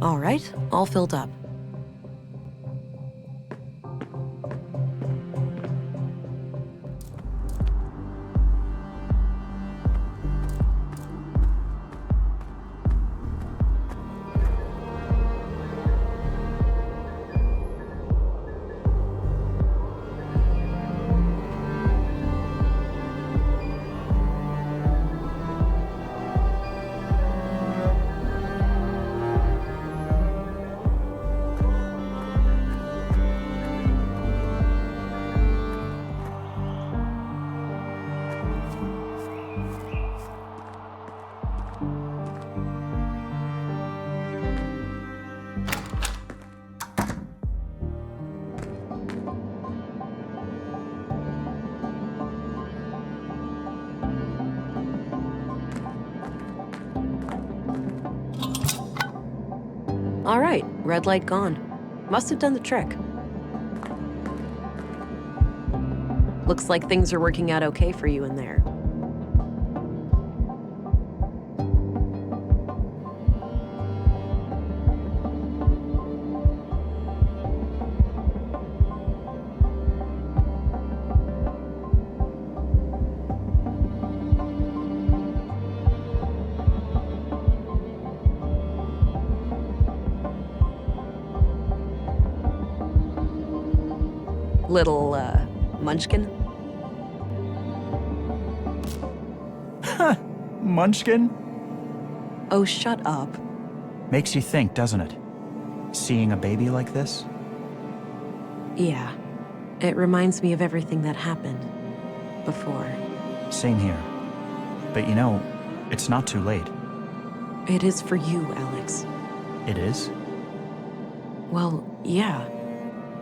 All right, all filled up. All right, red light gone. Must have done the trick. Looks like things are working out okay for you in there. Little, munchkin? Munchkin? Oh, shut up. Makes you think, doesn't it? Seeing a baby like this? Yeah, it reminds me of everything that happened before. Same here. But you know, it's not too late. It is for you, Alex. It is? Well, yeah.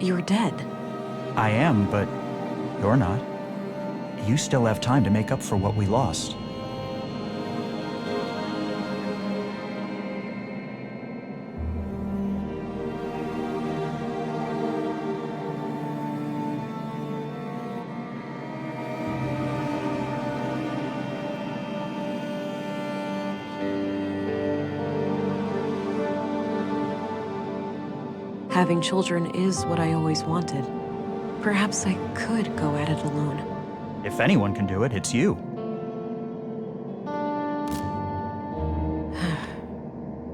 You're dead. I am, but you're not. You still have time to make up for what we lost. Having children is what I always wanted. Perhaps I could go at it alone. If anyone can do it, it's you.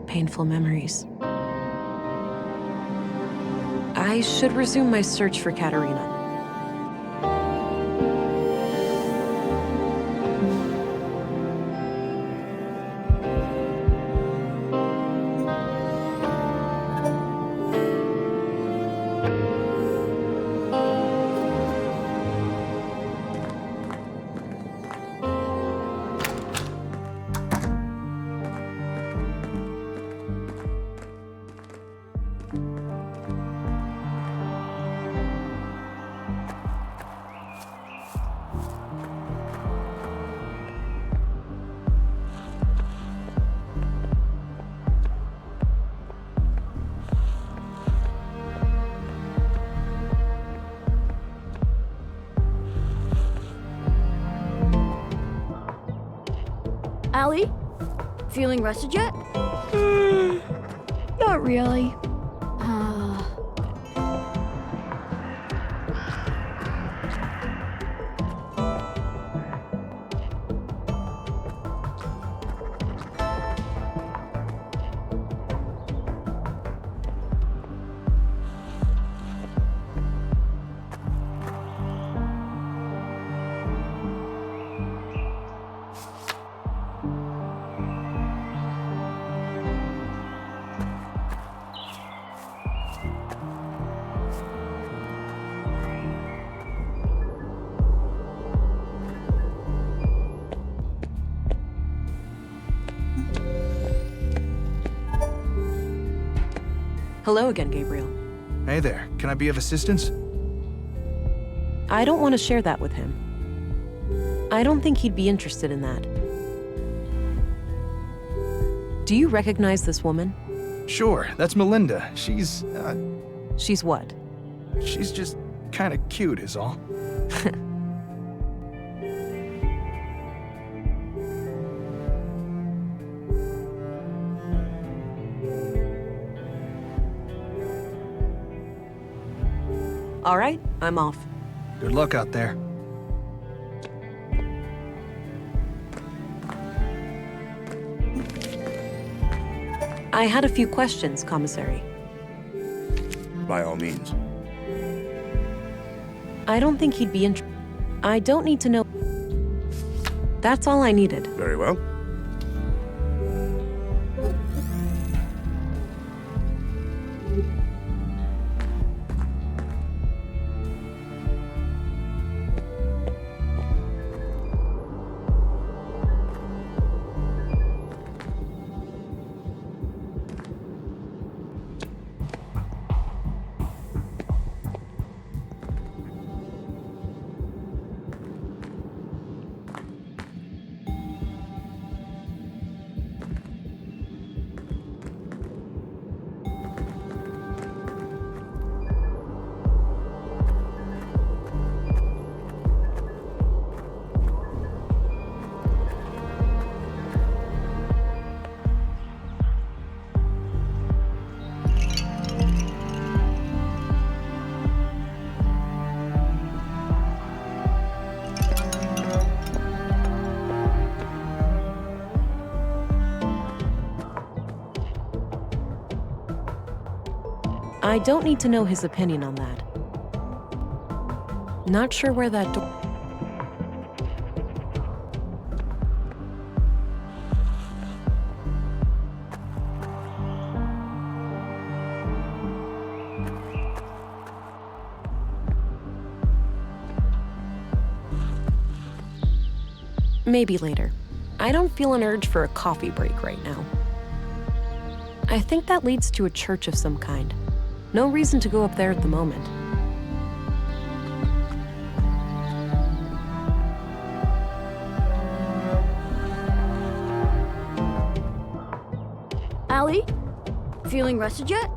Painful memories. I should resume my search for Katerina. Allie? Feeling rested yet? Not really. Hello again, Gabriel. Hey there, can I be of assistance? I don't want to share that with him. I don't think he'd be interested in that. Do you recognize this woman? Sure, that's Melinda. She's She's what? she's just kinda cute is all. All right, I'm off. Good luck out there. I had a few questions, Commissary. By all means. I don't think he'd be interested. I don't need to know. That's all I needed. Very well. I don't need to know his opinion on that. Not sure where that door... Maybe later. I don't feel an urge for a coffee break right now. I think that leads to a church of some kind. No reason to go up there at the moment. Allie? Feeling rested yet?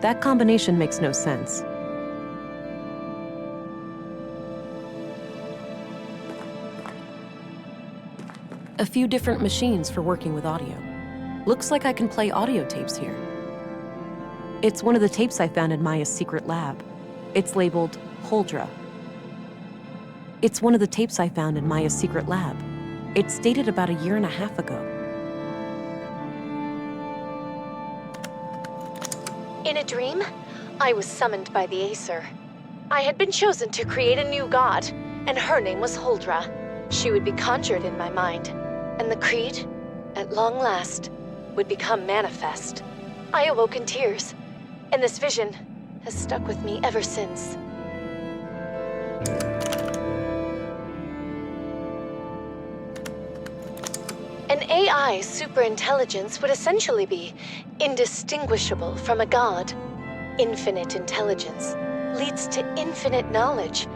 That combination makes no sense. A few different machines for working with audio. Looks like I can play audio tapes here. It's one of the tapes I found in Maya's secret lab. It's labeled Holdra. It's one of the tapes I found in Maya's secret lab. It's dated about 1.5 years ago. In a dream, I was summoned by the Acer. I had been chosen to create a new god, and her name was Holdra. She would be conjured in my mind, and the creed, at long last, would become manifest. I awoke in tears, and this vision has stuck with me ever since. An AI superintelligence would essentially be indistinguishable from a god. Infinite intelligence leads to infinite knowledge,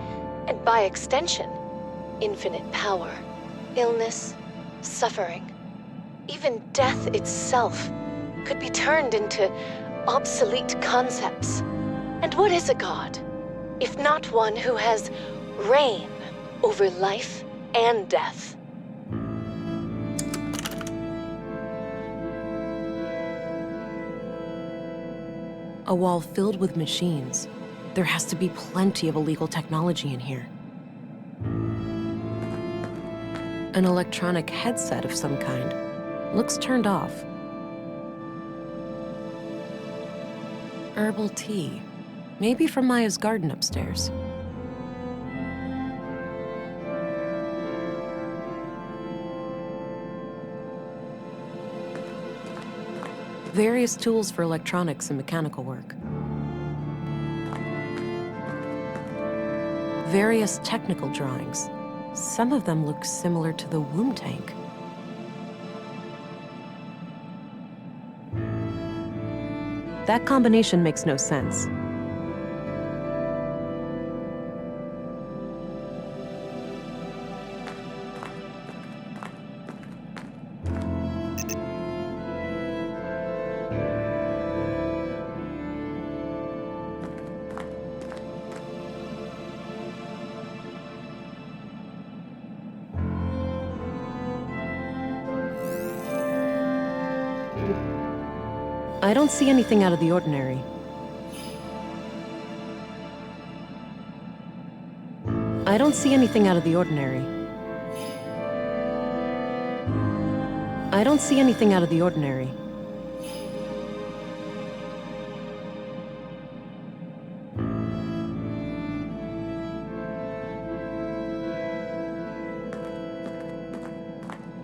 and by extension, infinite power. Illness, suffering, even death itself could be turned into obsolete concepts. And what is a god, if not one who has reign over life and death? A wall filled with machines. There has to be plenty of illegal technology in here. An electronic headset of some kind. Looks turned off. Herbal tea. Maybe from Maya's garden upstairs. Various tools for electronics and mechanical work. Various technical drawings. Some of them look similar to the womb tank. That combination makes no sense. I don't see anything out of the ordinary. I don't see anything out of the ordinary. I don't see anything out of the ordinary.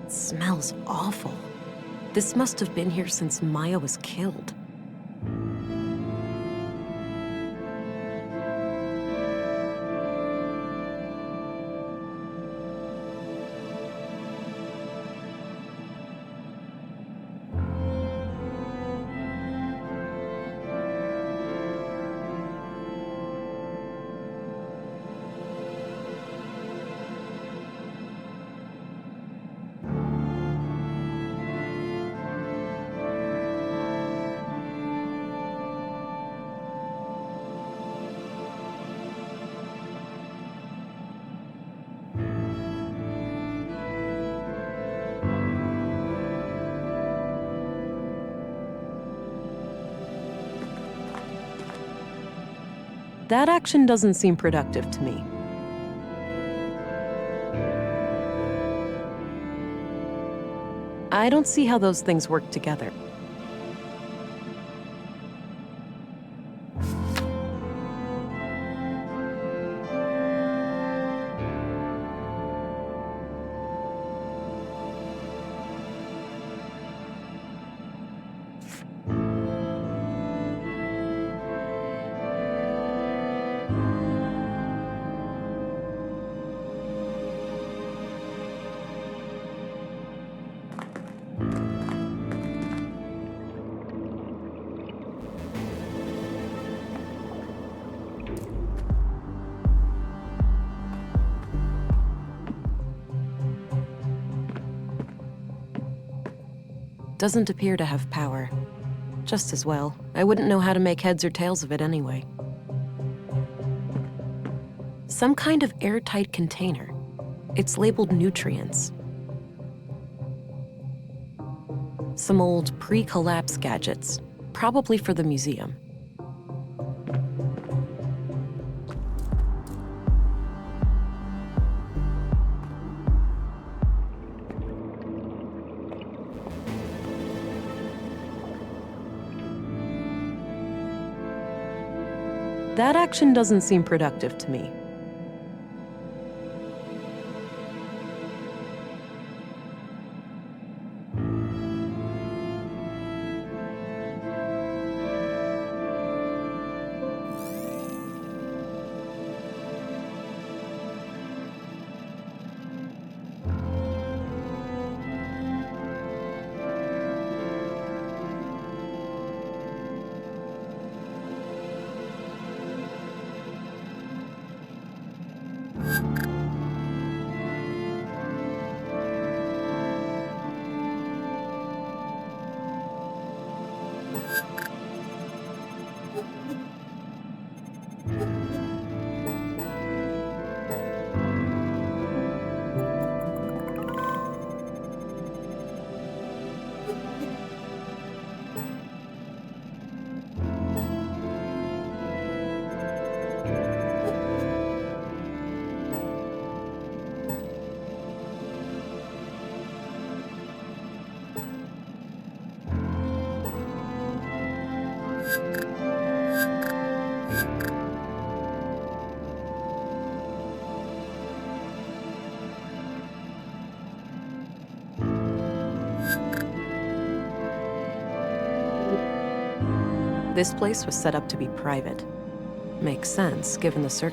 It smells awful. This must have been here since Maya was killed. That action doesn't seem productive to me. I don't see how those things work together. Doesn't appear to have power. Just as well. I wouldn't know how to make heads or tails of it anyway. Some kind of airtight container. It's labeled nutrients. Some old pre-collapse gadgets, probably for the museum. That action doesn't seem productive to me. This place was set up to be private. Makes sense, given the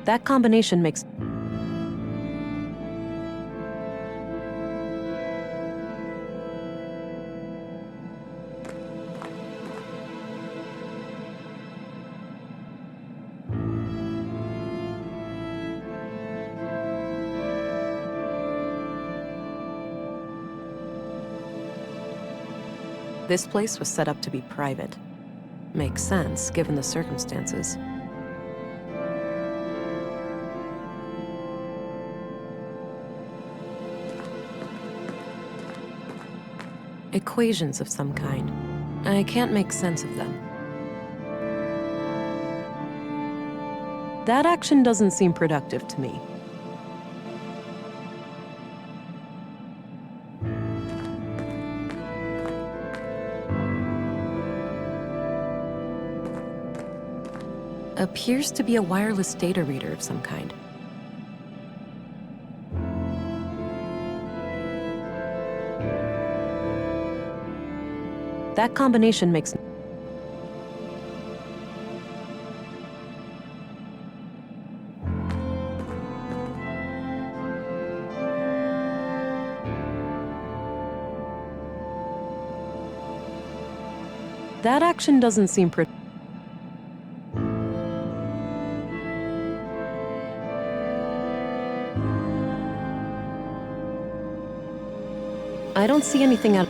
That combination makes... This place was set up to be private. Makes sense, given the circumstances. Equations of some kind. I can't make sense of them. That action doesn't seem productive to me. Appears to be a wireless data reader of some kind. That combination makes... That action doesn't seem I don't see anything out...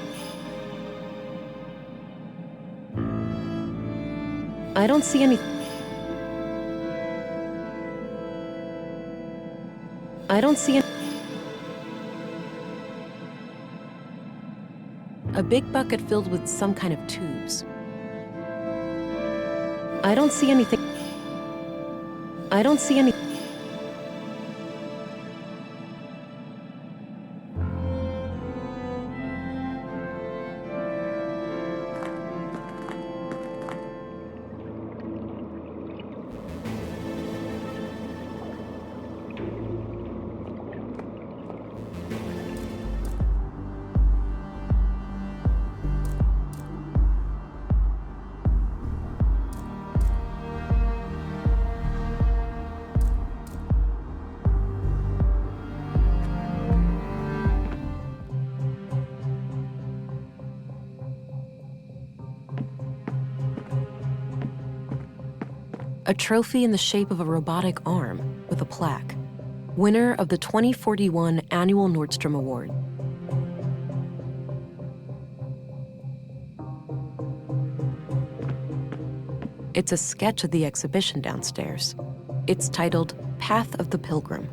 I don't see any... I don't see any... A big bucket filled with some kind of tubes. I don't see anything... I don't see any... A trophy in the shape of a robotic arm with a plaque. Winner of the 2041 Annual Nordstrom Award. It's a sketch of the exhibition downstairs. It's titled Path of the Pilgrim.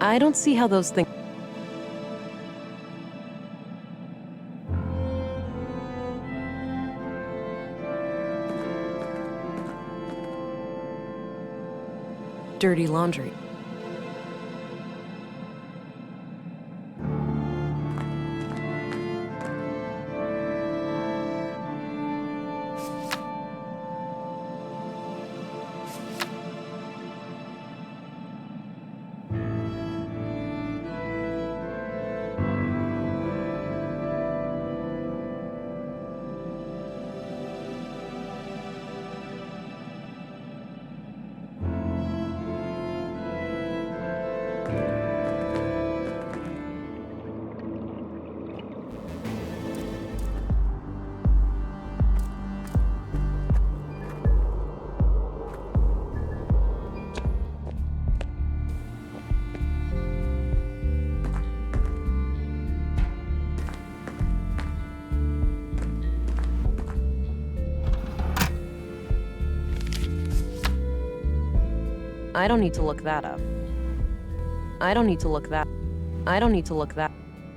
I don't see how those things... Dirty laundry. I don't need to look that up. I don't need to look that. I don't need to look that.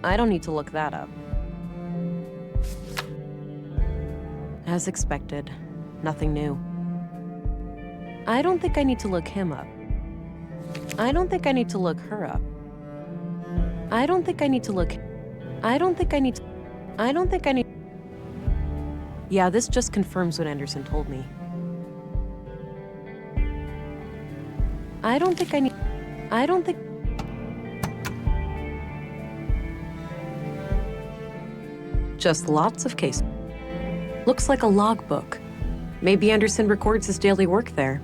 I don't need to look that up. As expected, nothing new. I don't think I need to look him up. I don't think I need to look her up. I don't think I need to look... I don't think I need to... I don't think I need... Yeah, this just confirms what Anderson told me. I don't think I need... I don't think... Just lots of case. Looks like a logbook. Maybe Anderson records his daily work there.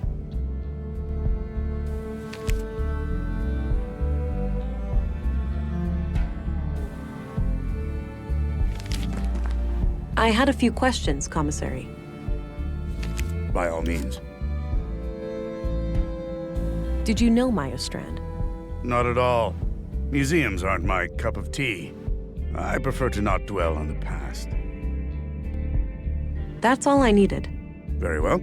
I had a few questions, Commissary. By all means. Did you know Maya Strand? Not at all. Museums aren't my cup of tea. I prefer to not dwell on the past. That's all I needed. Very well.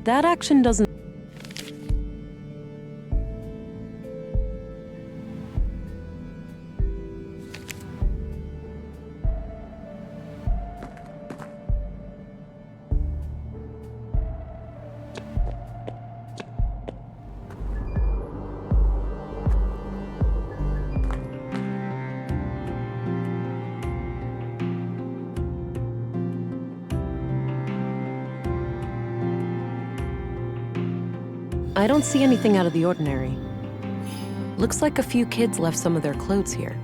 That action doesn't... I don't see anything out of the ordinary. Looks like a few kids left some of their clothes here.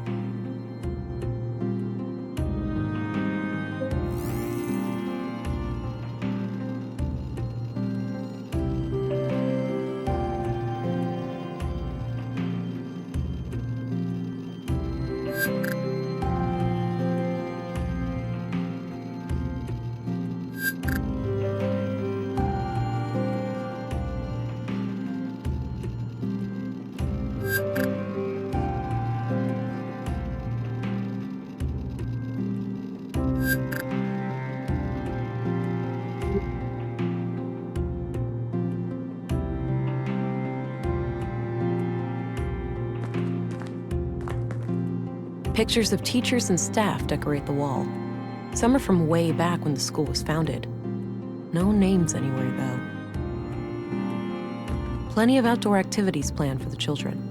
Pictures of teachers and staff decorate the wall. Some are from way back when the school was founded. No names anywhere, though. Plenty of outdoor activities planned for the children.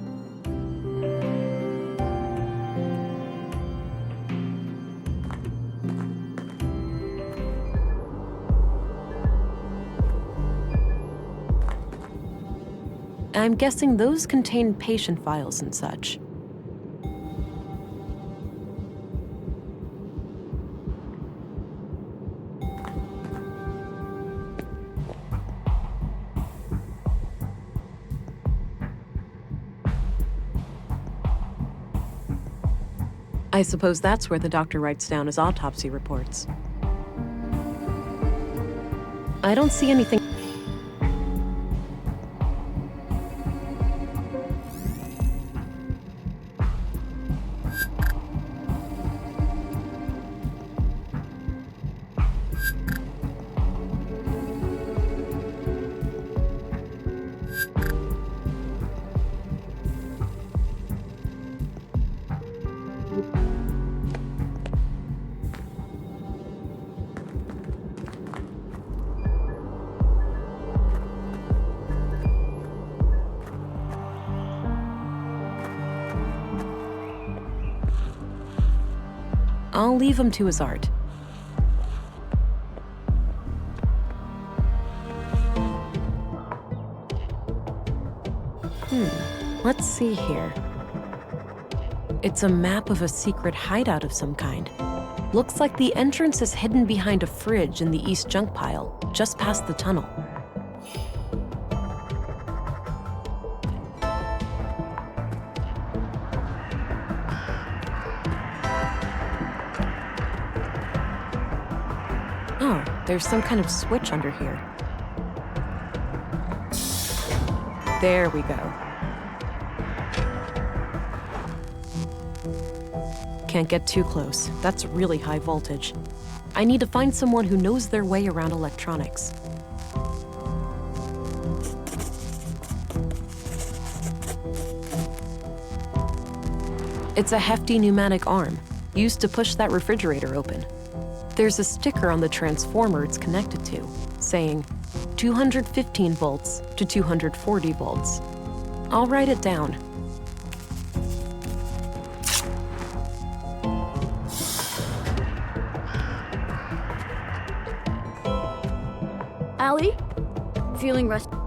I'm guessing those contain patient files and such. I suppose that's where the doctor writes down his autopsy reports. I don't see anything. I'll leave him to his art. Let's see here. It's a map of a secret hideout of some kind. Looks like the entrance is hidden behind a fridge in the east junk pile, just past the tunnel. Oh, there's some kind of switch under here. There we go. Can't get too close. That's really high voltage. I need to find someone who knows their way around electronics. It's a hefty pneumatic arm, used to push that refrigerator open. There's a sticker on the transformer it's connected to, saying 215 volts to 240 volts. I'll write it down. Allie? Feeling rested?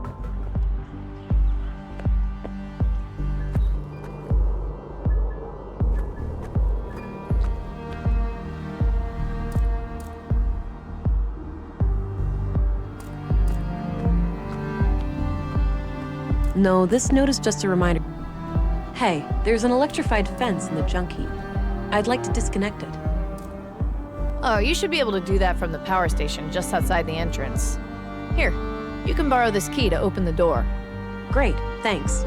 No, this note is just a reminder. Hey, there's an electrified fence in the junk heap. I'd like to disconnect it. Oh, you should be able to do that from the power station just outside the entrance. Here, you can borrow this key to open the door. Great, thanks.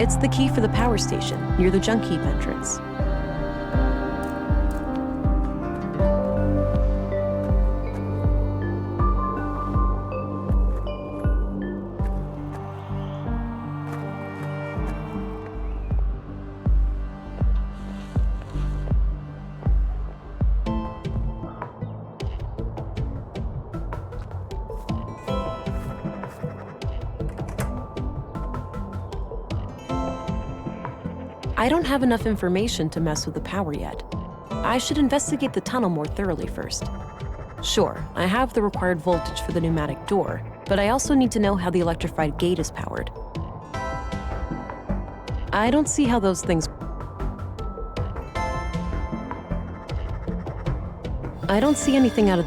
It's the key for the power station, near the junk heap entrance. I don't have enough information to mess with the power yet. I should investigate the tunnel more thoroughly first. Sure, I have the required voltage for the pneumatic door, but I also need to know how the electrified gate is powered. I don't see how those things... I don't see anything out of...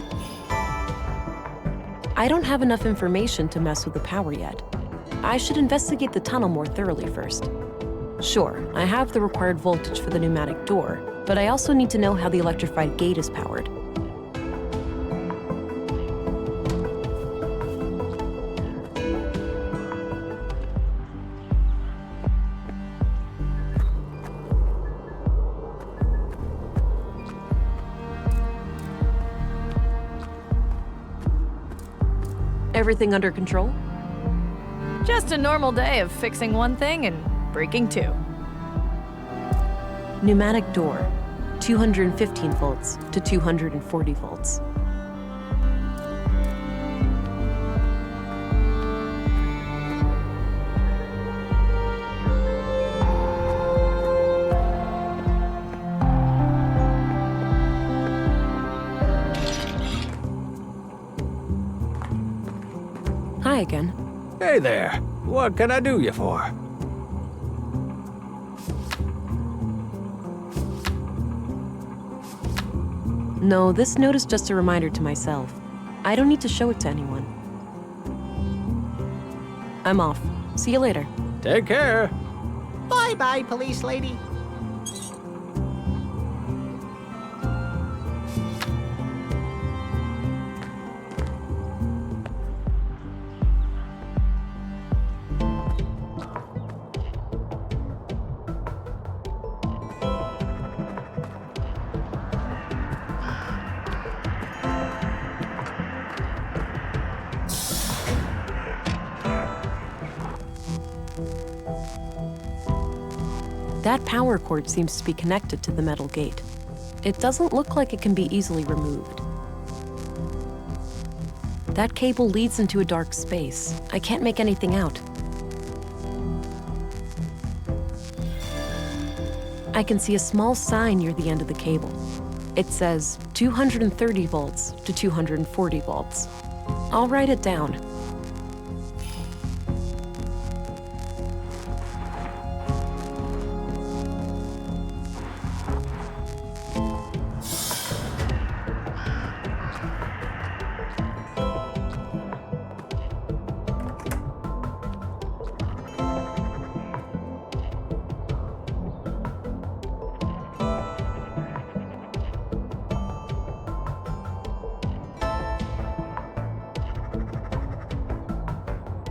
I don't have enough information to mess with the power yet. I should investigate the tunnel more thoroughly first. Sure, I have the required voltage for the pneumatic door, but I also need to know how the electrified gate is powered. Everything under control? Just a normal day of fixing one thing and breaking two. Pneumatic door, 215 volts to 240 volts. Hi again. Hey there. What can I do you for? No, this note is just a reminder to myself. I don't need to show it to anyone. I'm off. See you later. Take care. Bye-bye, police lady. That power cord seems to be connected to the metal gate. It doesn't look like it can be easily removed. That cable leads into a dark space. I can't make anything out. I can see a small sign near the end of the cable. It says 230 volts to 240 volts. I'll write it down.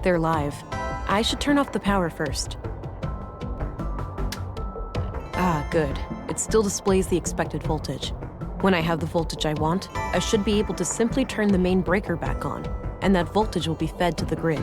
They're live. I should turn off the power first. Ah, good. It still displays the expected voltage. When I have the voltage I want, I should be able to simply turn the main breaker back on, and that voltage will be fed to the grid.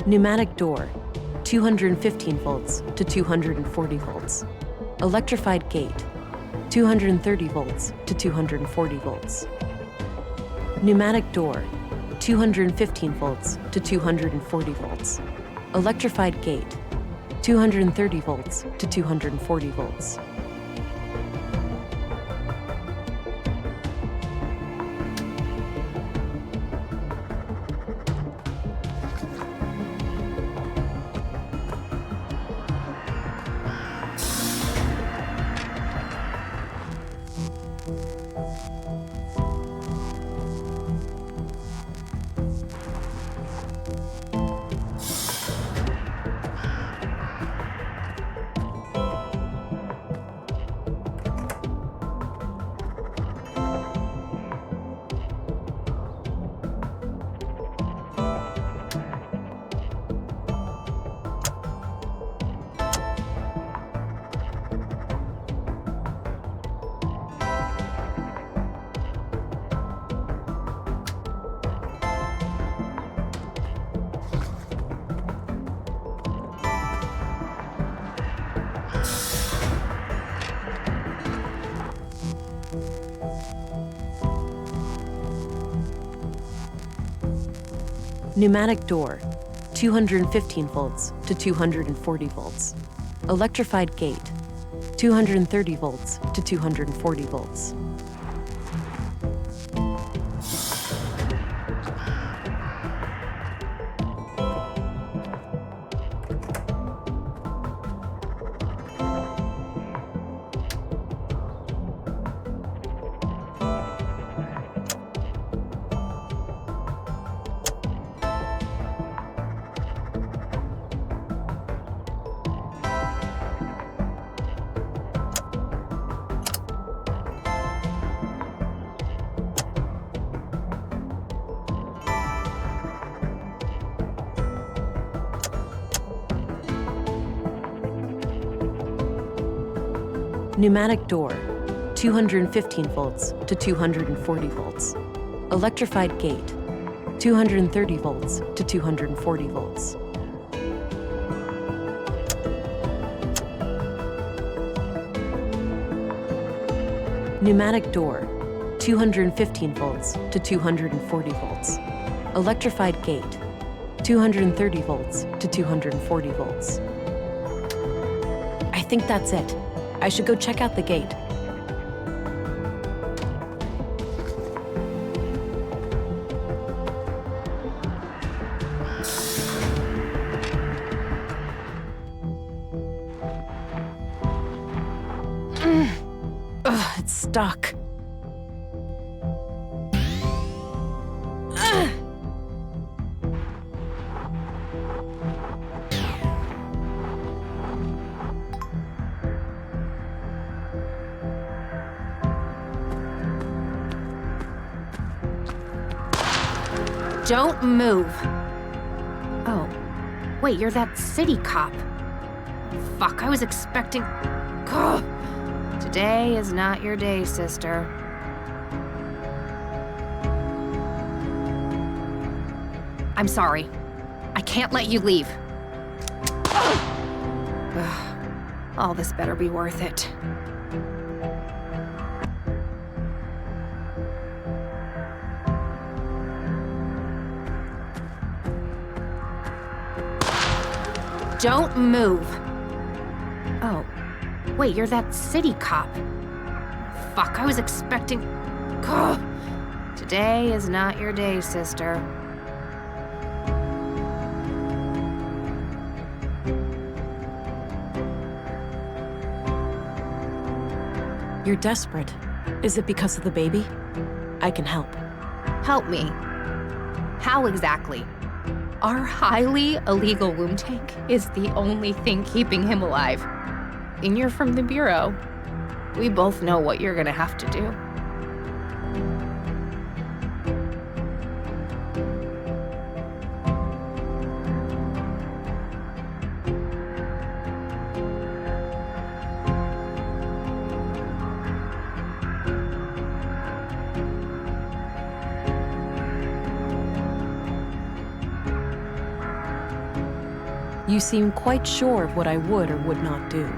Pneumatic door, 215 volts to 240 volts. Electrified gate, 230 volts to 240 volts. Pneumatic door, 215 volts to 240 volts. Electrified gate, 230 volts to 240 volts. Pneumatic door, 215 volts to 240 volts. Electrified gate, 230 volts to 240 volts. Pneumatic door, 215 volts to 240 volts. Electrified gate, 230 volts to 240 volts. Pneumatic door, 215 volts to 240 volts. Electrified gate, 230 volts to 240 volts. I think that's it. I should go check out the gate. Ugh, it's stuck. Don't move. Oh, wait, you're that city cop. Fuck, I was expecting... Ugh. Today is not your day, sister. I'm sorry. I can't let you leave. Ugh. All this better be worth it. Don't move. Oh, wait, you're that city cop. Fuck, I was expecting... Ugh. Today is not your day, sister. You're desperate. Is it because of the baby? I can help. Help me. How exactly? Our highly illegal womb tank is the only thing keeping him alive. And you're from the Bureau. We both know what you're gonna have to do. You seem quite sure of what I would or would not do.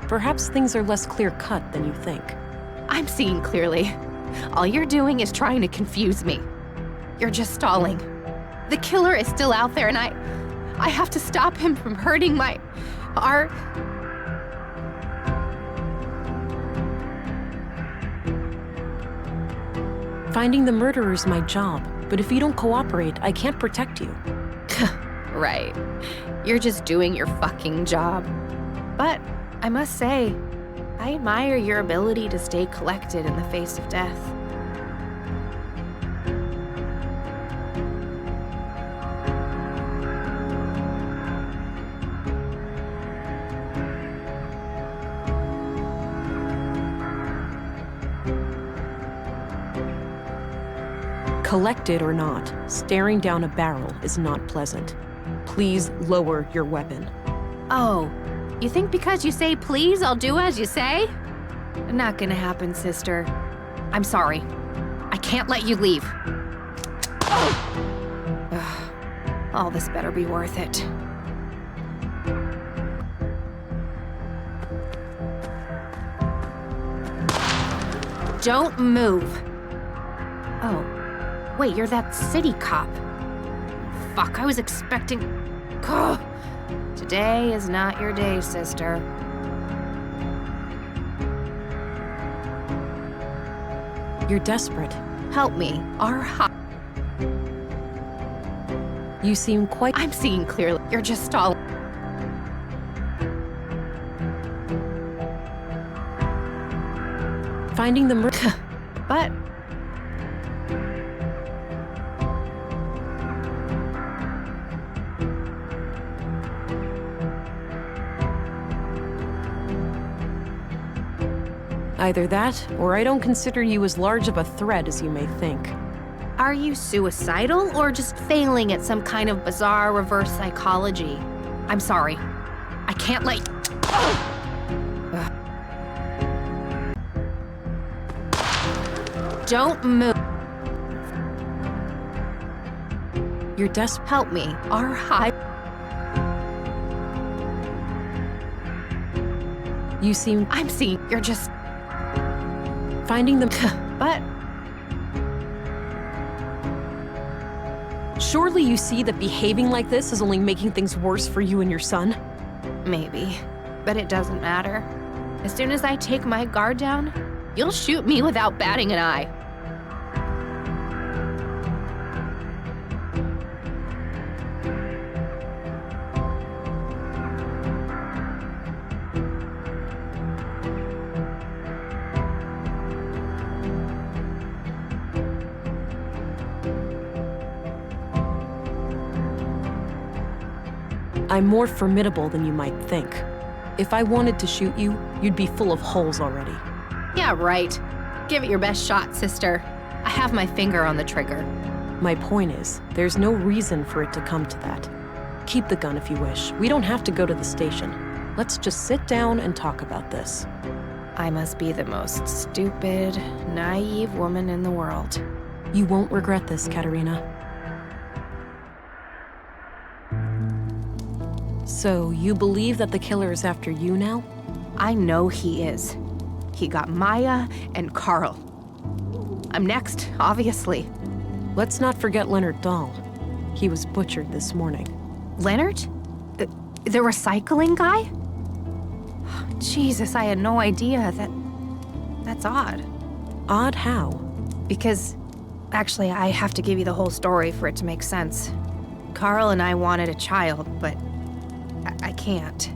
Perhaps things are less clear-cut than you think. I'm seeing clearly. All you're doing is trying to confuse me. You're just stalling. The killer is still out there, and I have to stop him from hurting our... Finding the murderer is my job, but if you don't cooperate, I can't protect you. Right. You're just doing your fucking job. But I must say, I admire your ability to stay collected in the face of death. Collected or not, staring down a barrel is not pleasant. Please lower your weapon. Oh, you think because you say please, I'll do as you say? Not gonna happen, sister. I'm sorry. I can't let you leave. Ugh. All this better be worth it. Don't move. Oh, wait, you're that city cop. Fuck, I was expecting... Ugh. Today is not your day, sister. You're desperate. Help me. You seem quite... I'm seeing clearly. You're just stalling. Finding the murderer... But... Either that, or I don't consider you as large of a threat as you may think. Are you suicidal or just failing at some kind of bizarre reverse psychology? I'm sorry. I can't let you... Don't move. You're desperate. Help me. Our high... You seem... I'm seeing... You're just... Finding them... But... Surely you see that behaving like this is only making things worse for you and your son? Maybe. But it doesn't matter. As soon as I take my guard down, you'll shoot me without batting an eye. I'm more formidable than you might think. If I wanted to shoot you, you'd be full of holes already. Yeah, right. Give it your best shot, sister. I have my finger on the trigger. My point is, there's no reason for it to come to that. Keep the gun if you wish. We don't have to go to the station. Let's just sit down and talk about this. I must be the most stupid, naive woman in the world. You won't regret this, Katerina. So, you believe that the killer is after you now? I know he is. He got Maya and Carl. I'm next, obviously. Let's not forget Leonard Dahl. He was butchered this morning. Leonard? The recycling guy? Jesus, I had no idea. That's odd. Odd how? Because, actually, I have to give you the whole story for it to make sense. Carl and I wanted a child, but I can't.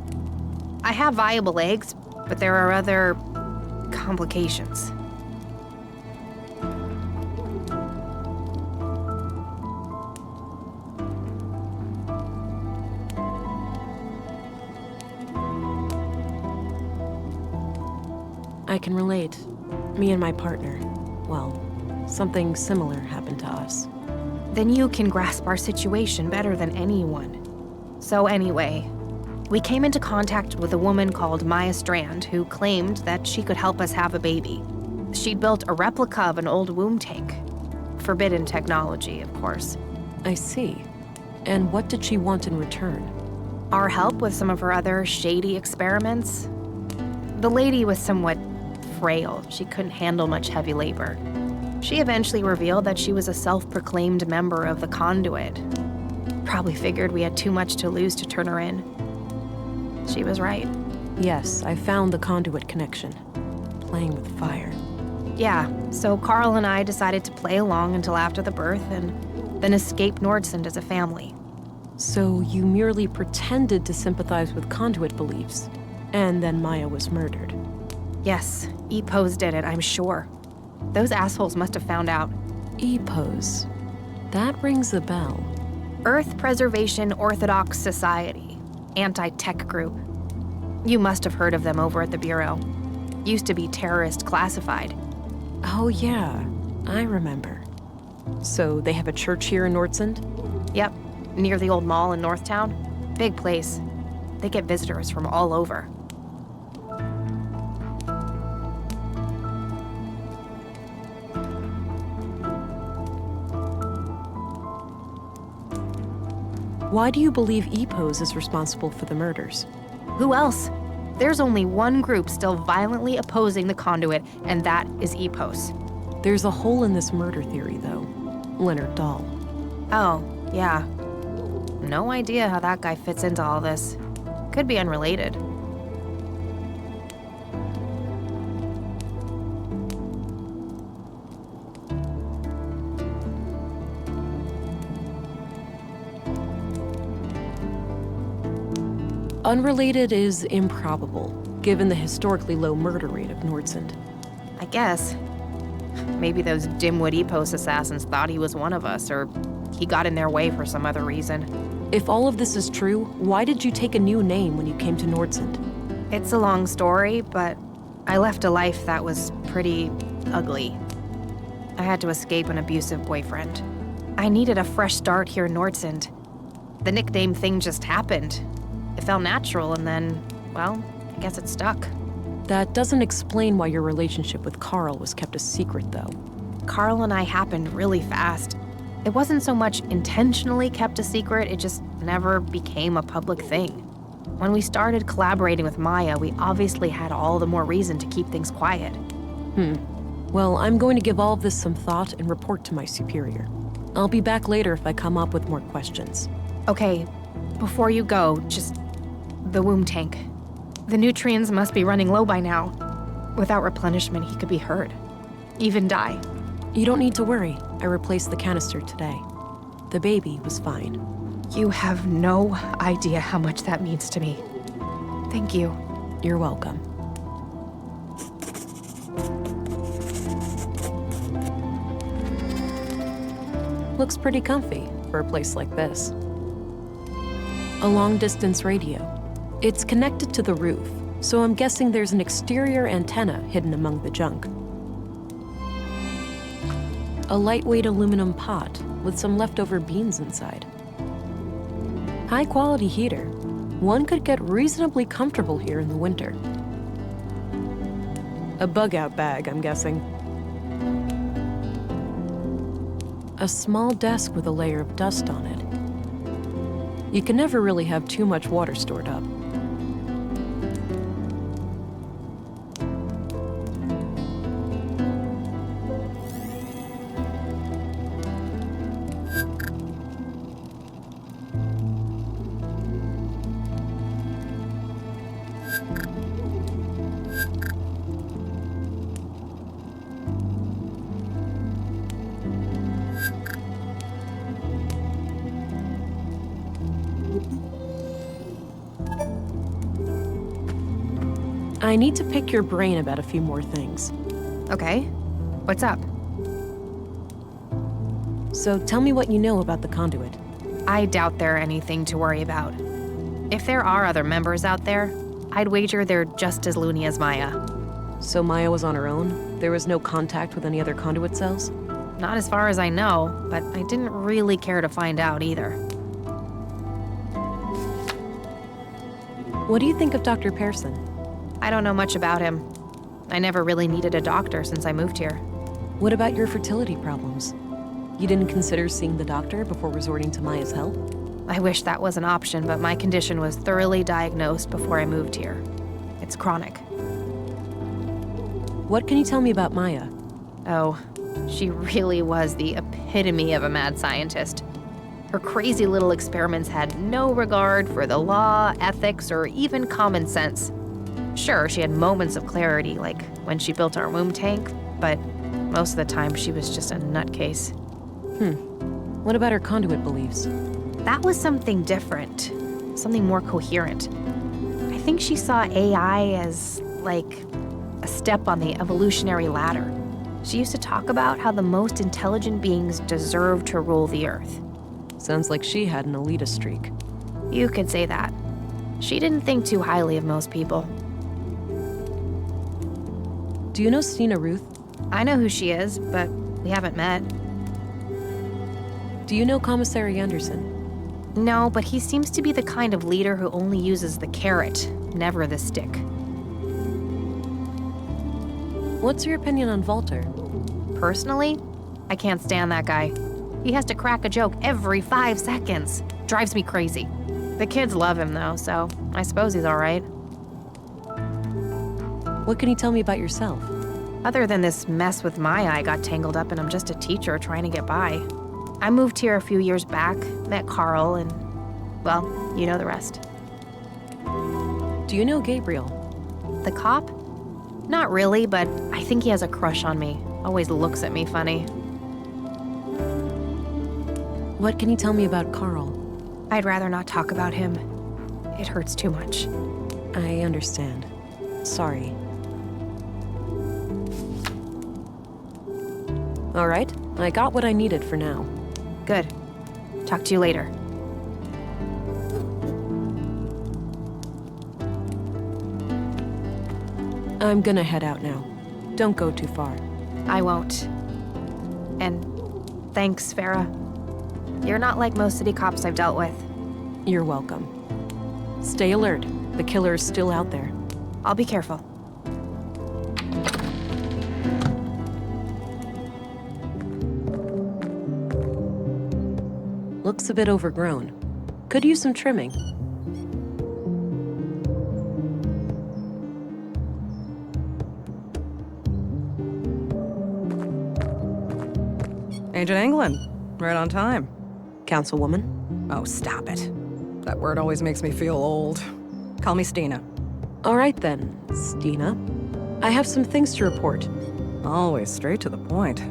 I have viable eggs, but there are other complications. I can relate. Me and my partner. Well, something similar happened to us. Then you can grasp our situation better than anyone. So anyway, we came into contact with a woman called Maya Strand who claimed that she could help us have a baby. She'd built a replica of an old womb tank. Forbidden technology, of course. I see. And what did she want in return? our help with some of her other shady experiments. The lady was somewhat frail. She couldn't handle much heavy labor. She eventually revealed that she was a self-proclaimed member of the Conduit. Probably figured we had too much to lose to turn her in. She was right. Yes, I found the conduit connection. Playing with fire. Yeah, so Carl and I decided to play along until after the birth and then escape Nordsund as a family. So you merely pretended to sympathize with conduit beliefs, and then Maya was murdered. Yes, EPOs did it, I'm sure. Those assholes must have found out. EPOs. That rings a bell. Earth Preservation Orthodox Society. Anti-tech group. You must have heard of them over at the Bureau. Used to be terrorist classified. Oh yeah, I remember. So they have a church here in Nordsund? Yep, near the old mall in Northtown. Big place. They get visitors from all over. Why do you believe EPOs is responsible for the murders? Who else? There's only one group still violently opposing the Conduit, and that is EPOS. There's a hole in this murder theory, though. Leonard Dahl. Oh, yeah. No idea how that guy fits into all this. Could be unrelated. Unrelated is improbable, given the historically low murder rate of Nordsund. I guess. Maybe those dimwit EPOS assassins thought he was one of us, or he got in their way for some other reason. If all of this is true, why did you take a new name when you came to Nordsund? It's a long story, but I left a life that was pretty ugly. I had to escape an abusive boyfriend. I needed a fresh start here in Nordsund. The nickname thing just happened. It felt natural, and then, well, I guess it stuck. That doesn't explain why your relationship with Carl was kept a secret, though. Carl and I happened really fast. It wasn't so much intentionally kept a secret, it just never became a public thing. When we started collaborating with Maya, we obviously had all the more reason to keep things quiet. Well, I'm going to give all of this some thought and report to my superior. I'll be back later if I come up with more questions. Okay, before you go, just the womb tank. The nutrients must be running low by now. Without replenishment, he could be hurt. Even die. You don't need to worry. I replaced the canister today. The baby was fine. You have no idea how much that means to me. Thank you. You're welcome. Looks pretty comfy for a place like this. A long-distance radio. It's connected to the roof, so I'm guessing there's an exterior antenna hidden among the junk. A lightweight aluminum pot with some leftover beans inside. High-quality heater. One could get reasonably comfortable here in the winter. A bug-out bag, I'm guessing. A small desk with a layer of dust on it. You can never really have too much water stored up. I need to pick your brain about a few more things. Okay, what's up? So tell me what you know about the conduit. I doubt they're anything to worry about. If there are other members out there, I'd wager they're just as loony as Maya. So Maya was on her own? There was no contact with any other conduit cells? Not as far as I know, but I didn't really care to find out either. What do you think of Dr. Pearson? I don't know much about him. I never really needed a doctor since I moved here. What about your fertility problems? You didn't consider seeing the doctor before resorting to Maya's help? I wish that was an option, but my condition was thoroughly diagnosed before I moved here. It's chronic. What can you tell me about Maya? Oh, she really was the epitome of a mad scientist. Her crazy little experiments had no regard for the law, ethics, or even common sense. Sure, she had moments of clarity, like when she built our womb tank, but most of the time she was just a nutcase. What about her conduit beliefs? That was something different, something more coherent. I think she saw AI as, like, a step on the evolutionary ladder. She used to talk about how the most intelligent beings deserve to rule the Earth. Sounds like she had an elitist streak. You could say that. She didn't think too highly of most people. Do you know Stina Ruth? I know who she is, but we haven't met. Do you know Commissary Anderson? No, but he seems to be the kind of leader who only uses the carrot, never the stick. What's your opinion on Walter? Personally, I can't stand that guy. He has to crack a joke every 5 seconds. Drives me crazy. The kids love him though, so I suppose he's all right. What can you tell me about yourself? Other than this mess with Maya I got tangled up in, I'm just a teacher trying to get by. I moved here a few years back, met Carl, and, well, you know the rest. Do you know Gabriel? The cop? Not really, but I think he has a crush on me. Always looks at me funny. What can you tell me about Carl? I'd rather not talk about him. It hurts too much. I understand. Sorry. All right, I got what I needed for now. Good. Talk to you later. I'm gonna head out now. Don't go too far. I won't. And thanks, Farah. You're not like most city cops I've dealt with. You're welcome. Stay alert. The killer is still out there. I'll be careful. Looks a bit overgrown. Could use some trimming. Agent England, right on time. Councilwoman? Oh, stop it. That word always makes me feel old. Call me Stina. All right then, Stina. I have some things to report. Always straight to the point.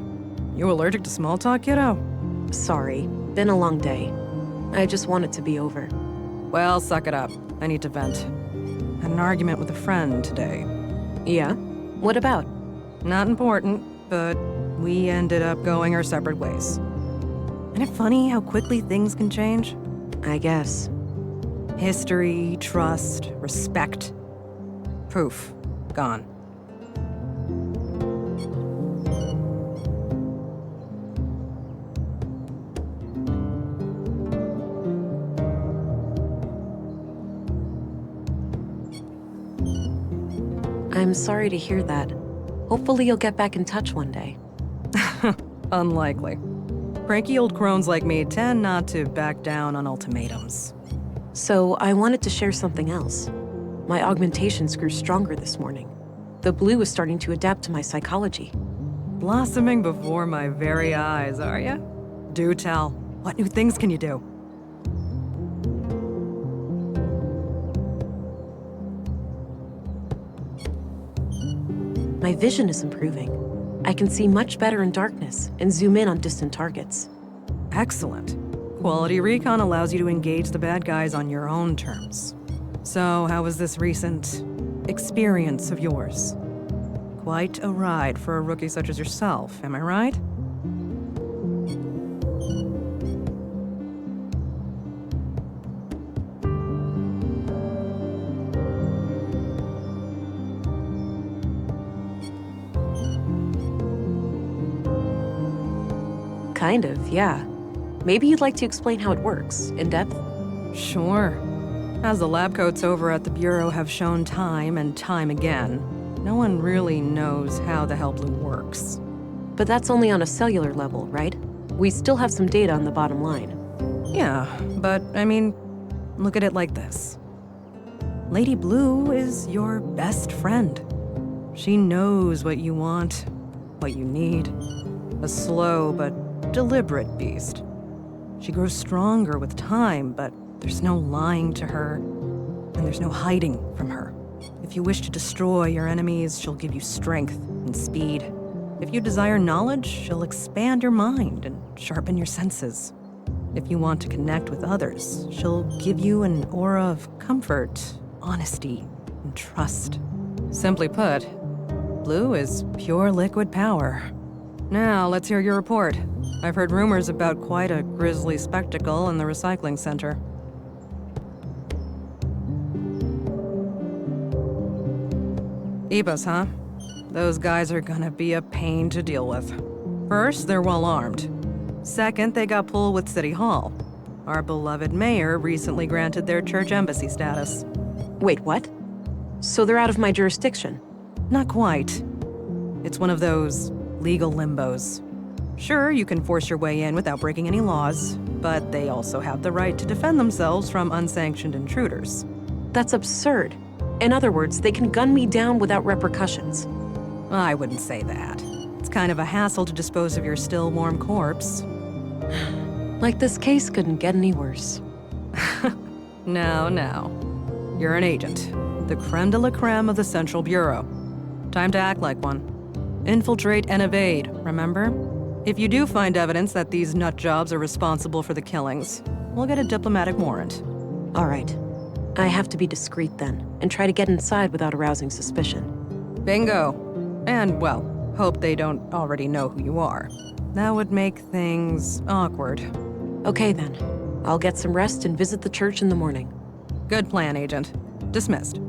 You allergic to small talk, kiddo? Sorry, been a long day. I just want it to be over. Well, suck it up. I need to vent. Had an argument with a friend today. Yeah? What about? Not important, but we ended up going our separate ways. Isn't it funny how quickly things can change? I guess. History, trust, respect. Poof. Gone. I'm sorry to hear that. Hopefully you'll get back in touch one day. Unlikely. Cranky old crones like me tend not to back down on ultimatums. So I wanted to share something else. My augmentations grew stronger this morning. The blue is starting to adapt to my psychology. Blossoming before my very eyes, are ya? Do tell. What new things can you do? My vision is improving. I can see much better in darkness and zoom in on distant targets. Excellent. Quality recon allows you to engage the bad guys on your own terms. So, how was this recent experience of yours? Quite a ride for a rookie such as yourself, am I right? Kind of, yeah. Maybe you'd like to explain how it works, in depth? Sure. As the lab coats over at the Bureau have shown time and time again, no one really knows how the hell blue works. But that's only on a cellular level, right? We still have some data on the bottom line. Yeah, but I mean, look at it like this. Lady Blue is your best friend. She knows what you want, what you need. A slow but deliberate beast. She grows stronger with time, but there's no lying to her, and there's no hiding from her. If you wish to destroy your enemies, she'll give you strength and speed. If you desire knowledge, she'll expand your mind and sharpen your senses. If you want to connect with others, she'll give you an aura of comfort, honesty, and trust. Simply put, Blue is pure liquid power. Now, let's hear your report. I've heard rumors about quite a grisly spectacle in the recycling center. Ebos, huh? Those guys are gonna be a pain to deal with. First, they're well armed. Second, they got pulled with City Hall. Our beloved mayor recently granted their church embassy status. Wait, what? So they're out of my jurisdiction? Not quite. It's one of those legal limbos. Sure, you can force your way in without breaking any laws, but they also have the right to defend themselves from unsanctioned intruders. That's absurd. In other words, they can gun me down without repercussions. I wouldn't say that. It's kind of a hassle to dispose of your still warm corpse. Like this case couldn't get any worse. Now. You're an agent. The creme de la creme of the Central Bureau. Time to act like one. Infiltrate and evade, remember? If you do find evidence that these nut jobs are responsible for the killings, we'll get a diplomatic warrant. All right. I have to be discreet then, and try to get inside without arousing suspicion. Bingo. And, well, hope they don't already know who you are. That would make things awkward. Okay then. I'll get some rest and visit the church in the morning. Good plan, Agent. Dismissed.